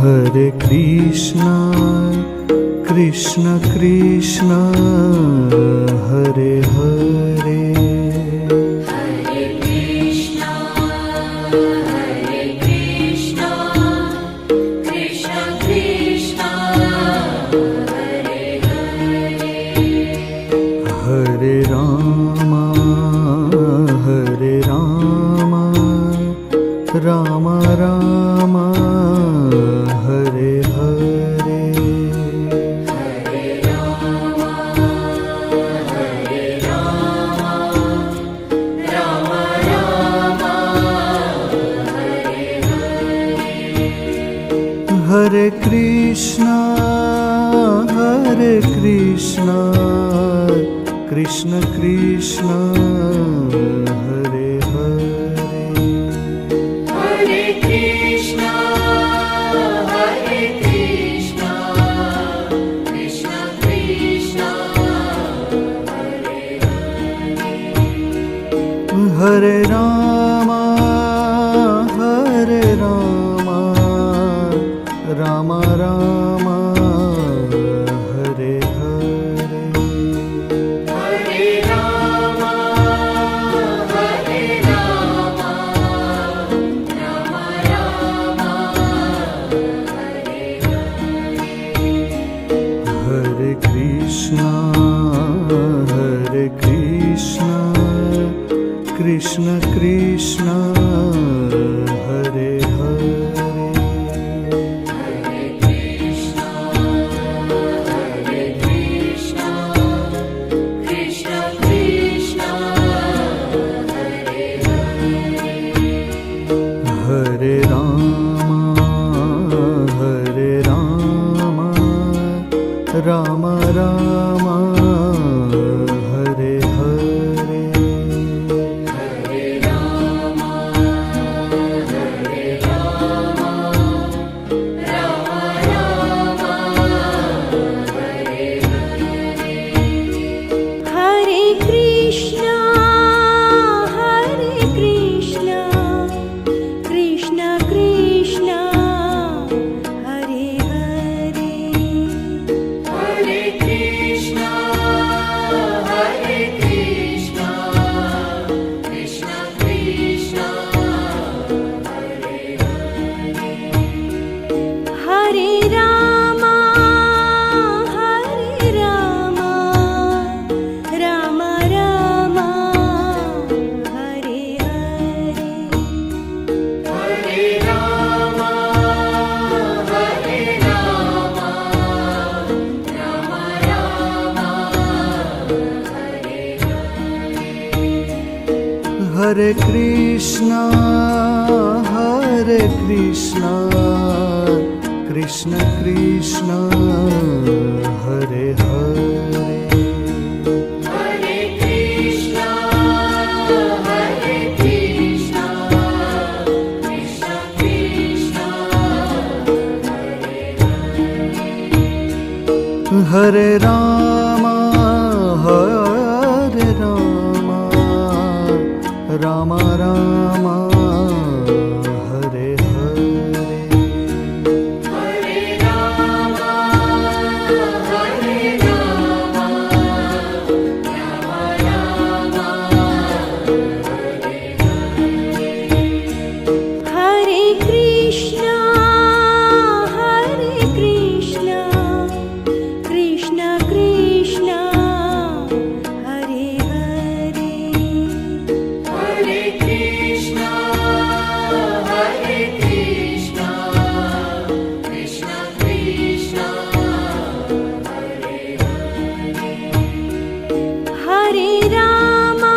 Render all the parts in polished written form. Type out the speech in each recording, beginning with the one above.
Hare Krishna, Krishna Krishna, Hare Hare. Hare Krishna, Krishna Krishna, Hare Hare. Hare Rama, Rama Rama, Hare Hare. Hare Rama, Rama Rama, Hare Hare. Hare Krishna, Krishna Krishna, Hare Hare. Hare Krishna, Krishna Krishna, Hare Hare. Hare Rama, Rama Rama, Hare Hare. Hare Rama, Rama Rama, Hare Hare. Hare Krishna, Krishna Krishna, Hare Hare. Hare Krishna, Krishna Krishna, Hare Hare. Hare Rama, Rama Rama, Hare Hare. Hare Rama, Rama Rama, Hare Hare. Hare Krishna, Krishna Krishna, Hare Hare. Hare Krishna, Krishna Krishna, Hare Hare. Hare Rama, Rama Rama, Hare Hare. Hare Rama, Rama Rama, Hare Hare. Hare Krishna, Krishna Krishna, Hare Hare. Hare Krishna, Krishna Krishna, Hare Hare. Hare Rama, Rama Rama, Hare Hare. Hare Rama, Rama Rama, Hare Hare. Hare Krishna, Krishna Krishna, Hare Hare. Hare Krishna, Krishna Krishna, Hare Hare. Hare Rama,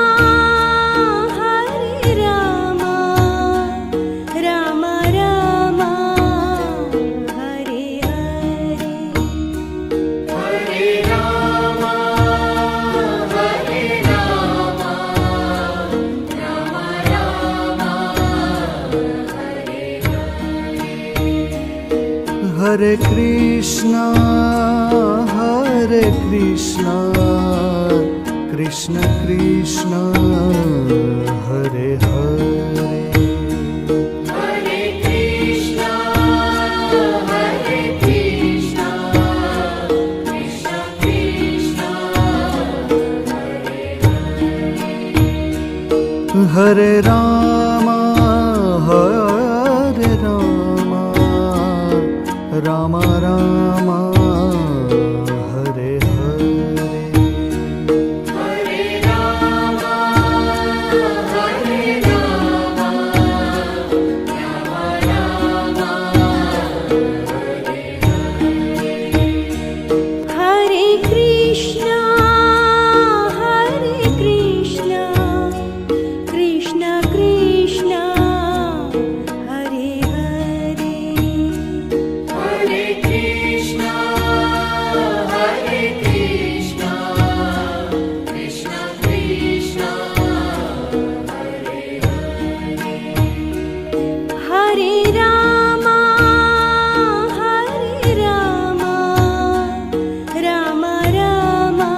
Rama Rama, Hare Hare. Hare Rama, Rama Rama, Hare Hare. Hare Krishna, Krishna Krishna, Hare Hare. Hare Hare Rama, Hare Rama, Rama Rama, Hare Hare. Hare Rama, Hare Rama, Rama Rama, Hare Hare Krishna, Hare Krishna, Krishna Krishna, Hare Hare. Hare Krishna, Hare Krishna, Krishna Krishna, Hare Hare Rama, Hare Rama, Rama Rama,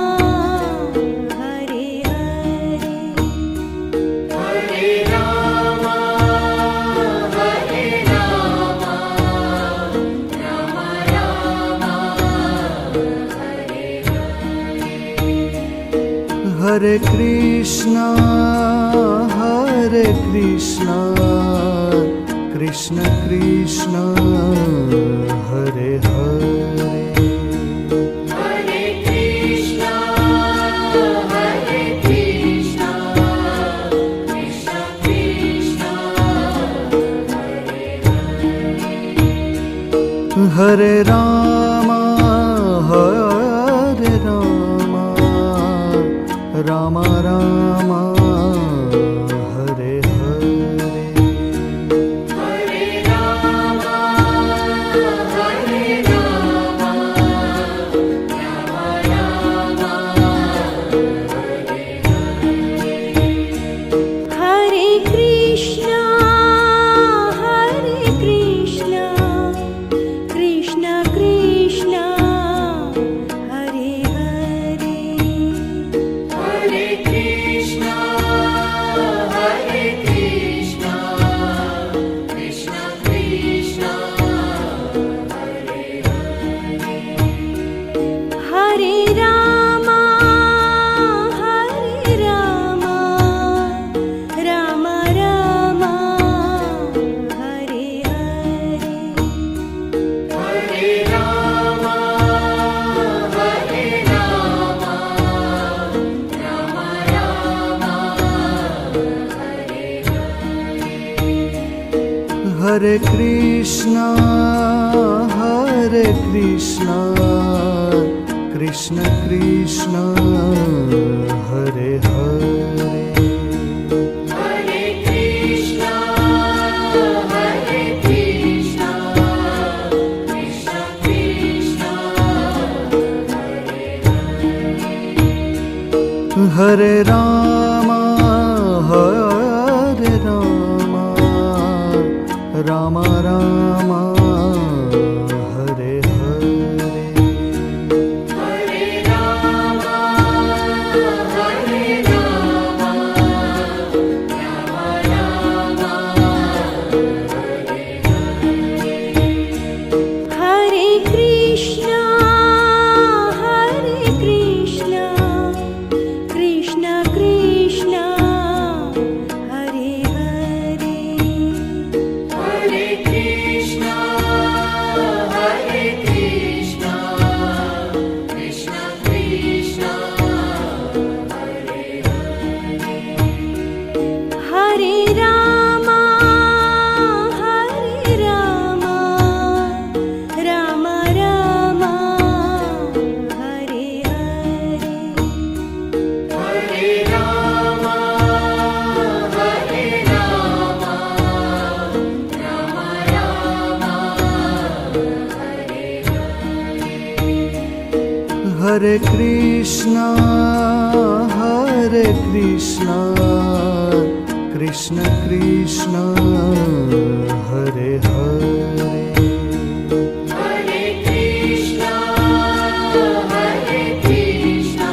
Hare Hare. Hare Rama, Hare Rama, Rama Rama, Hare Krishna, Hare Krishna, Krishna Krishna, Hare Hare. Hare Krishna, Hare Krishna, Krishna Krishna, Hare Rama, Hare Rama, Rama Rama, Hare Hare. Hare Rama, Hare Rama, Rama Rama, Hare Krishna, Hare Krishna, Krishna Krishna, Hare Hare. Hare Krishna, Hare Krishna, Krishna Krishna, Hare Rama, Hare Rama, Rama Rama, Hare Hare. Hare Rama, Hare Rama, Rama Rama, Hare Krishna, Hare Krishna, Krishna Krishna, Hare Hare. Hare Krishna, Hare Krishna, Krishna Krishna, Hare Rama, Hare Rama, Rama Rama, Hare Hare. Hare Rama, Hare Rama, Rama Rama, Hare Krishna, Hare Krishna, Krishna Krishna, Hare Hare. Hare Krishna, Hare Krishna, Krishna Krishna, Hare Rama, Hare Rama, Rama Rama, Hare Hare. Hare Rama, Hare Rama, Rama Rama, Hare Krishna, Hare Krishna, Krishna Krishna, Hare Hare. Hare Krishna, Hare Krishna,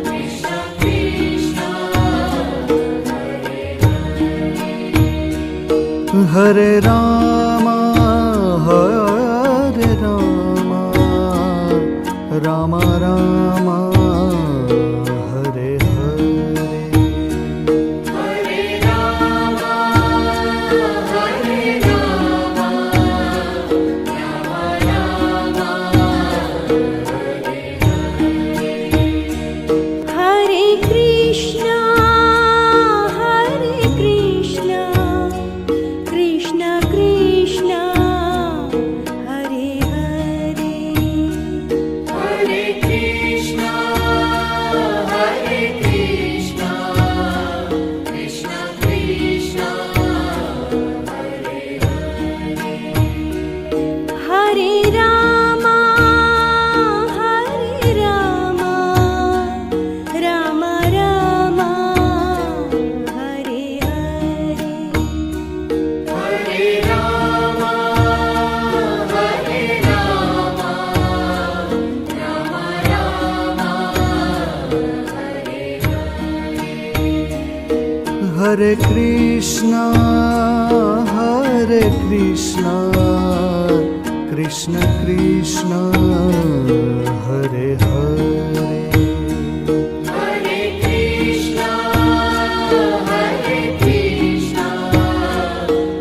Krishna Krishna, Hare Rama, Hare Rama, Rama Rama, Hare Hare. Hare Hare Krishna, Krishna Krishna, Hare Hare. Hare Krishna,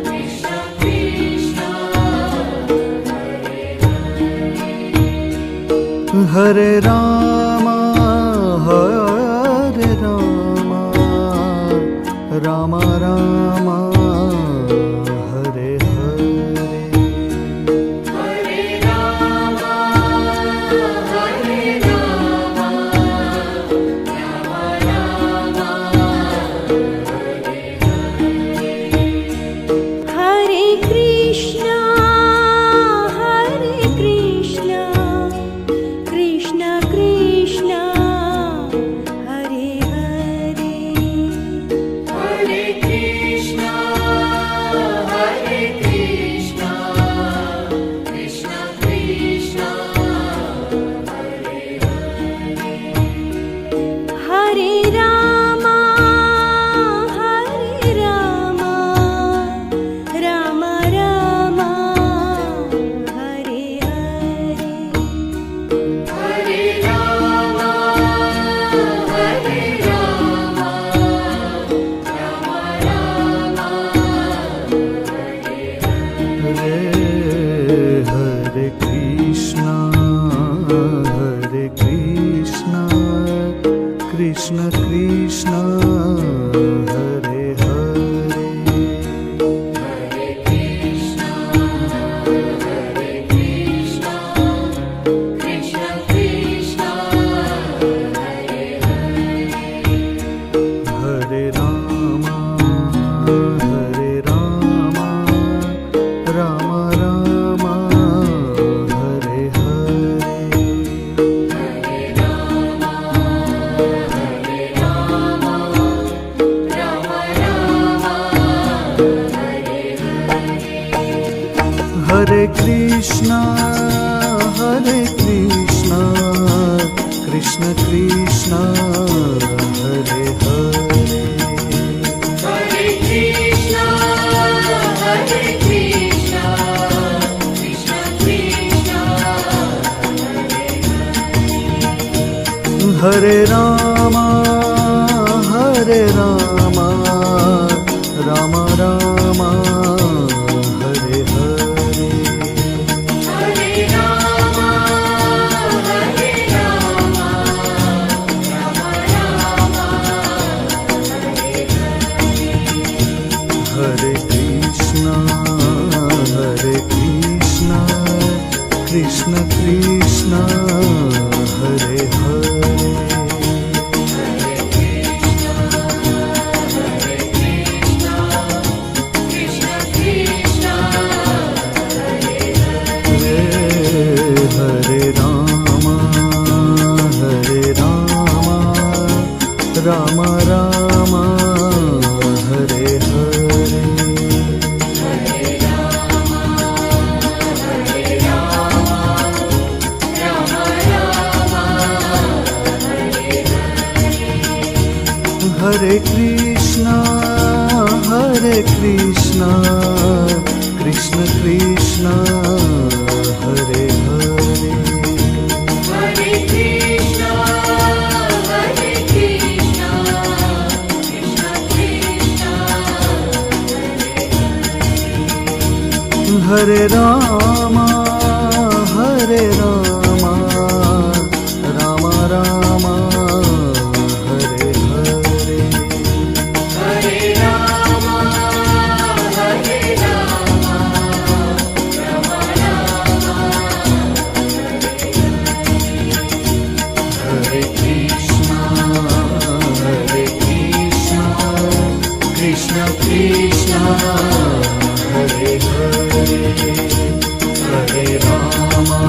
Krishna Krishna, Hare Rama, Rama Rama, Hare Hare. Hare Rama, Rama Rama, Hare Krishna, Krishna Krishna, Hare Hare. Hare Krishna, Krishna Krishna, Hare Rama, Rama Rama, Hare Hare. Hare Rama, Hare Krishna, Krishna Krishna, Hare Hare. Hare Krishna, Krishna Krishna, Hare Hare Rama, Rama Rama, Hare Hare. Hare Krishna, Krishna Krishna, Hare Hare. Hare Krishna, Krishna Krishna, Hare Rama, Rama Rama, Hare Hare. Hare Rama, Hare Krishna, Krishna Krishna, Hare Hare. Krishna Krishna, Hare Rama, Rama Rama, Hare Hare. Hare Krishna, Krishna Krishna, Hare Hare. Hare Krishna, Krishna Krishna, Hare Rama, Rama Rama, Hare Hare. Hare Rama, Rama Rama, Hare Krishna, Krishna Krishna, Hare Hare. Hare Rama,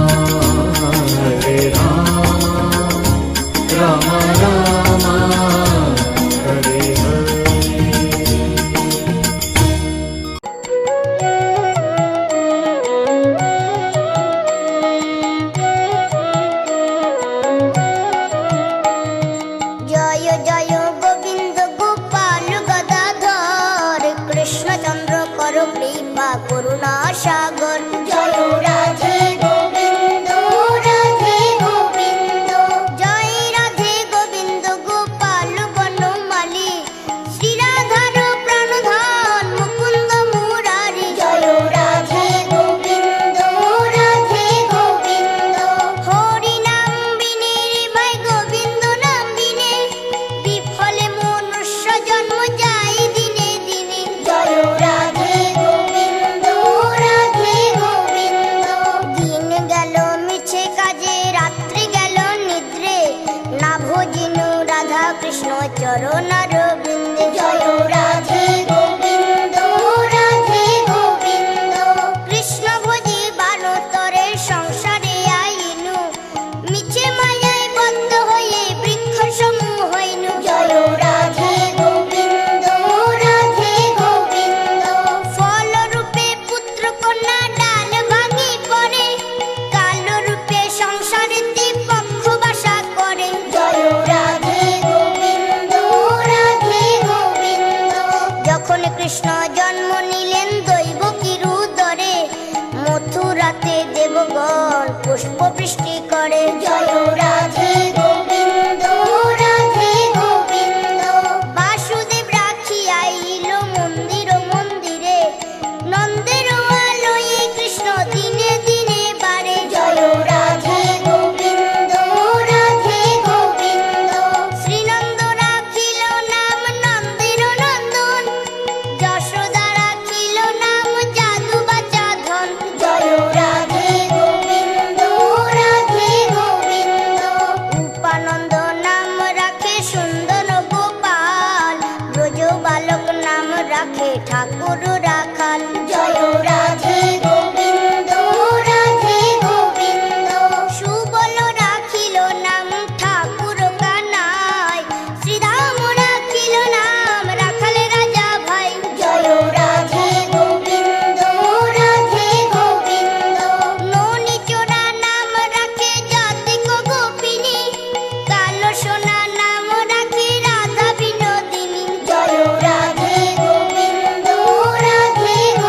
করুণা সাগর। জয় রাধে গোবিন্দ রাধে গোবিন্দ, জয় রাধে গোবিন্দ গোপাল বনমালী, শ্রীরাধার প্রাণধন মুকুন্দ মুরারি। জয় রাধে গোবিন্দ রাধে গোবিন্দ, হরি নাম বিনে রে ভাই গোবিন্দ নাম বিনে, বিফলে মনুষ্য জন্ম যায় দিনে দিনে। জয় রাধে গোবিন্দ রাধে গোবিন্দ, দিন গেল মিছে কাজে রাত্রি গেল নিদ্রে, না ভজিনু রাধা কৃষ্ণ চরণারবিন্দে। জয় রাধে গোবিন্দ রাধে গোবিন্দ, কৃষ্ণ ভজি বানতরে সংসারে আইনু, মিছে মায়ায় বদ্ধ হয়ে বৃক্ষ সমূহ হইনু। জয় রাধে গোবিন্দ রাধে গোবিন্দ, ফল রূপে পুত্র কন্যা ডাল ভাঙি পড়ে, কাল রূপে সংসারেতে পক্ষ বাসা করে। জয় রাধে গোবিন্দ রাধে গোবিন্দ, যখন কৃষ্ণ জন্ম নিলেন দৈবকীর উদরে, মথুরাতে দেবগণ পুষ্প বৃষ্টি করে। জয় রাধে গোবিন্দ রাধে গোবিন্দ, বাসুদেব রাখি আইল মন্দির মন্দিরে, নন্দের আলোয়ে কৃষ্ণ দিনে দিনে বাড়ে। জয় রাধে গোবিন্দ রাধে গোবিন্দ, শ্রীনন্দ রাখিল নাম নন্দের নন্দন, যশোদা রাখিল নাম জাদু বাচা ধন। জয় রাধে গোবিন্দ রাধে গোবিন্দ, উপানন্দ নাম রাখে সুন্দর গোপাল, ব্রজ বালক নাম রাখে ঠাকুর রাখাল। জয় রাধে গোবিন্দ রাধে গোবিন্দ, সুবল রাখিল নাম ঠাকুর কানাই, শ্রীরাম রাখিল নাম রাখাল রাজা ভাই। জয় রাধে গোবিন্দ রাধে গোবিন্দ, ননি চোরা নাম রাখে জাতিক গোপিনী, কালো সোনা নাম রাখে রাধা বিনোদিনী। জয় রাধে গোবিন্দ রাধে গোবিন্দ,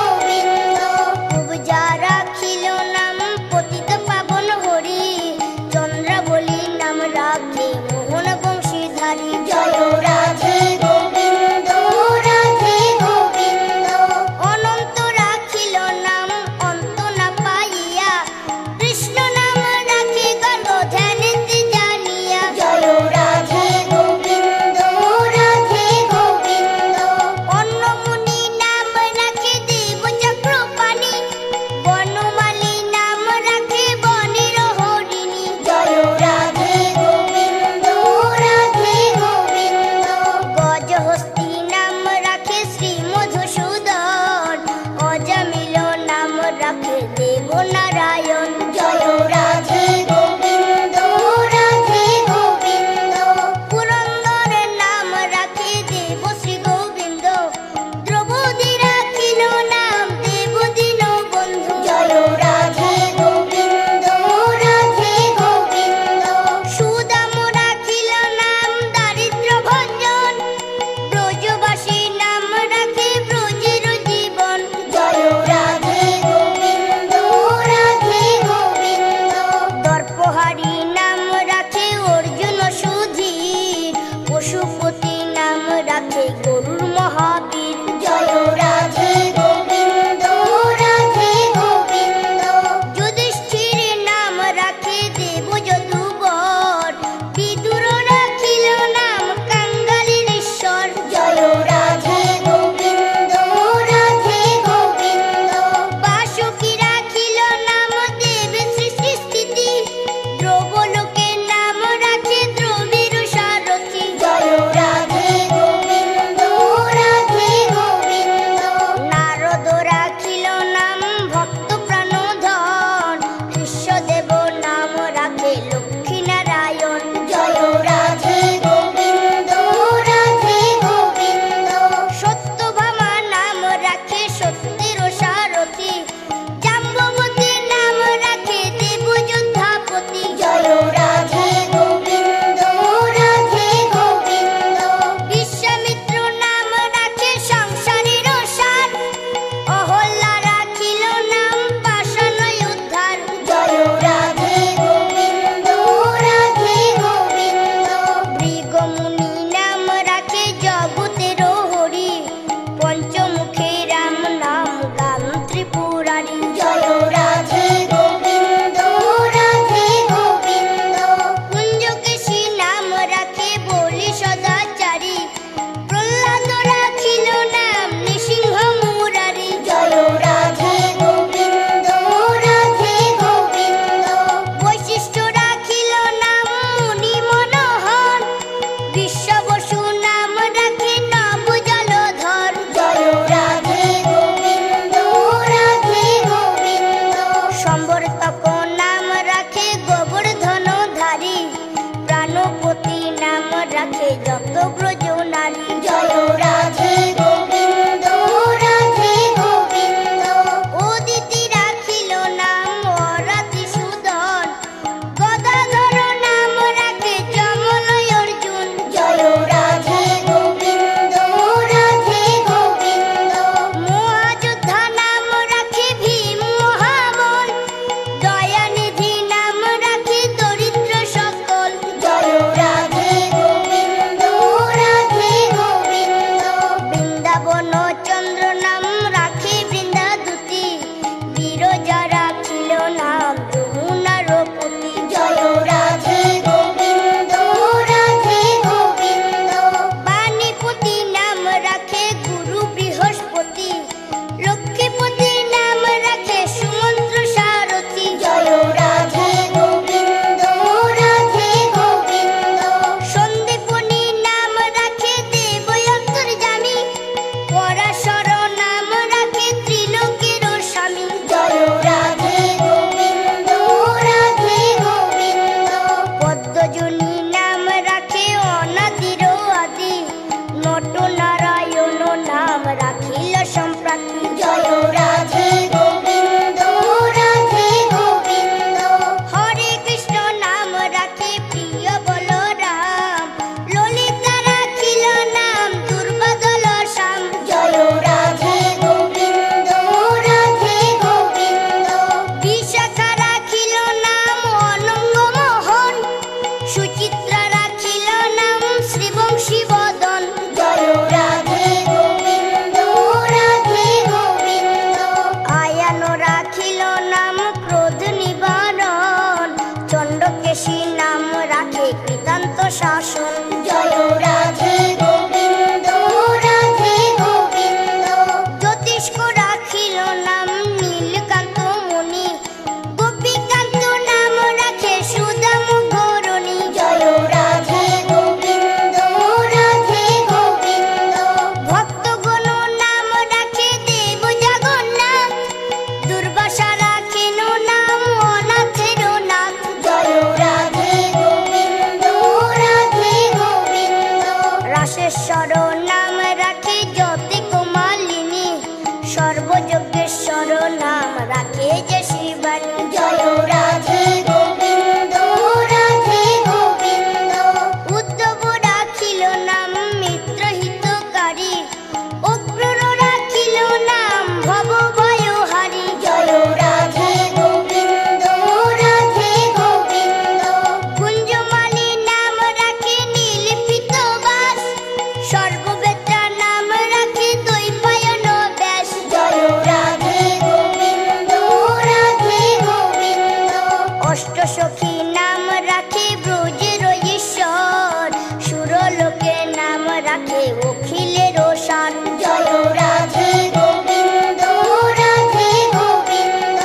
শাসন জয় রাধে গোবিন্দ রাধে গোবিন্দ জ্যোতিষ্ক রাখিল নাম নীলকান্ত মণি গোপীকান্ত নাম রাখে সুদাম ঘরণী জয় রাধে গোবিন্দ রাধে গোবিন্দ ভক্তগণ নাম রাখে দেব জগন্নাথ দুর্বাসা রাখেন নাম অনাথের নাথ জয় রাধে গোবিন্দ রাধে গোবিন্দ রাসেশ্বর নাম রাখে জ্যোতি কুমালিনী সর্বযজ্ঞেশ্বর নাম রাখে যে শিবানী জয় রাধে গোবিন্দ রাধে গোবিন্দ উদ্ধব রাখিল নাম মিত্রহিতকারী অক্রূর রাখিল নাম ভব ভয়হারী জয় রাধে গোবিন্দ রাধে গোবিন্দ কুঞ্জমালী নাম রাখে নীলপিত বাস সর্ববেত্রা নাম রাখে দৈপায়ন ব্যাস জয় রাধে গোবিন্দ রাধে গোবিন্দ অষ্টসখী নাম রাখে ব্রজের ঈশ্বর সুরলোকে নাম রাখে অখিলের সার জয় রাধে গোবিন্দ রাধে গোবিন্দ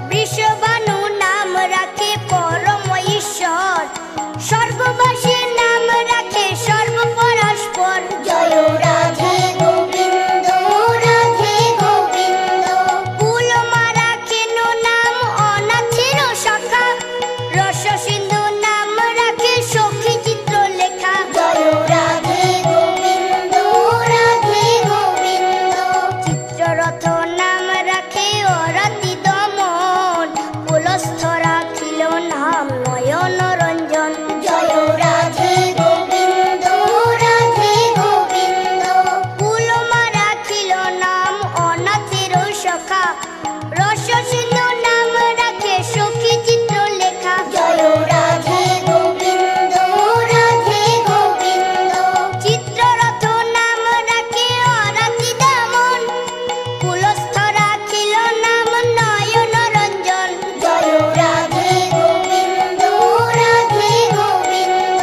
বৃষভানু নাম রাখে পরম ঈশ্বর সর্ববাসী নাম রাখে সর্বপরস্পর জয় রাধে গোবিন্দ রাধে গোবিন্দ কুলমা রাখেন নাম অনাথের সখা রস সিন্ধু নাম রাখে সখী চিত্র লেখা জয় রাধে গোবিন্দ রাধে গোবিন্দ চিত্ররথ নাম রাখে অরতি দমন পুলস্থ রাখিল নাম নয়ন রঞ্জন জয় রাধে গোবিন্দ রাধে গোবিন্দ কুলমা রাখিল নাম অনাথের সখা রস সিন্ধু নাম রাখে সখী চিত্র লেখা জয় রাধে গোবিন্দ রাধে গোবিন্দ চিত্ররথ নাম রাখে অরতি দমন কুলস্থ রাখিল নাম নয়ন রঞ্জন জয় রাধে গোবিন্দ রাধে গোবিন্দ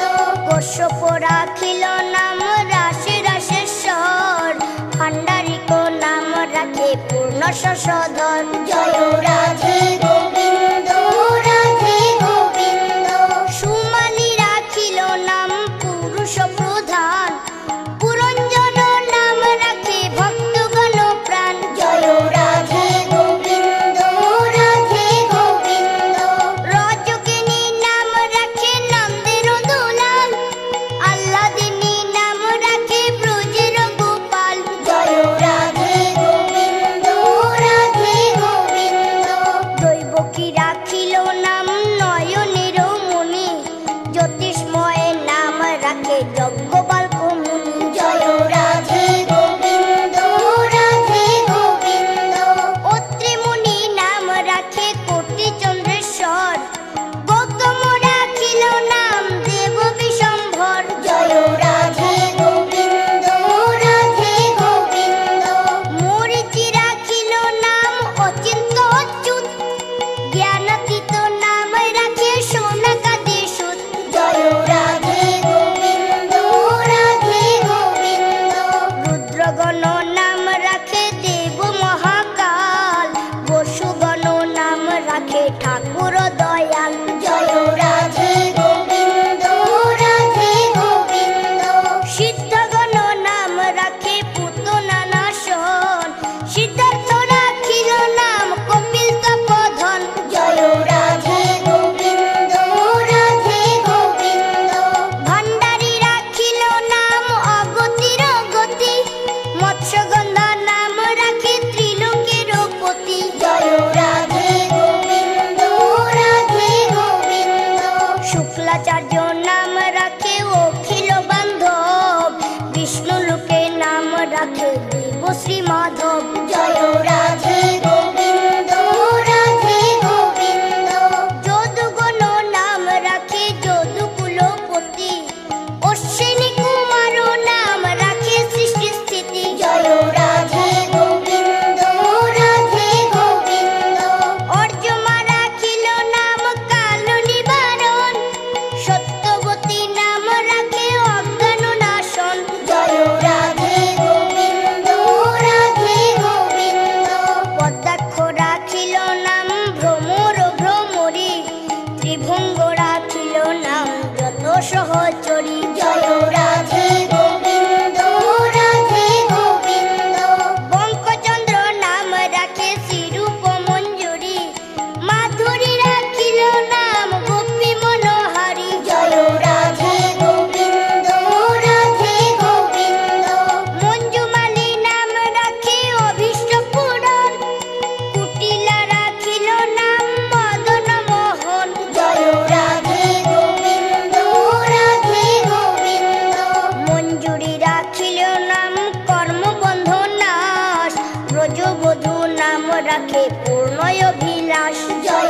কশ্যপ রাখিল নাম রাশি রাশেশ্বর ভাণ্ডারিক নাম রাখে পূর্ণ শশধর জয় রাধে গোবিন্দ রাধে গোবিন্দ সুমালি রাখিল নাম পুরুষ প্রধান পুরঞ্জন নাম রাখে ভক্তগণ প্রাণ জয় রাধে গোবিন্দ রাধে গোবিন্দ রজকিনী নাম রাখে নন্দের দুলাল আল্লাদিনী নাম রাখে ব্রজের গোপাল জয় রাধে গোবিন্দ রাধে গোবিন্দ রাখে পূর্ণয় অভিলাষ। জয়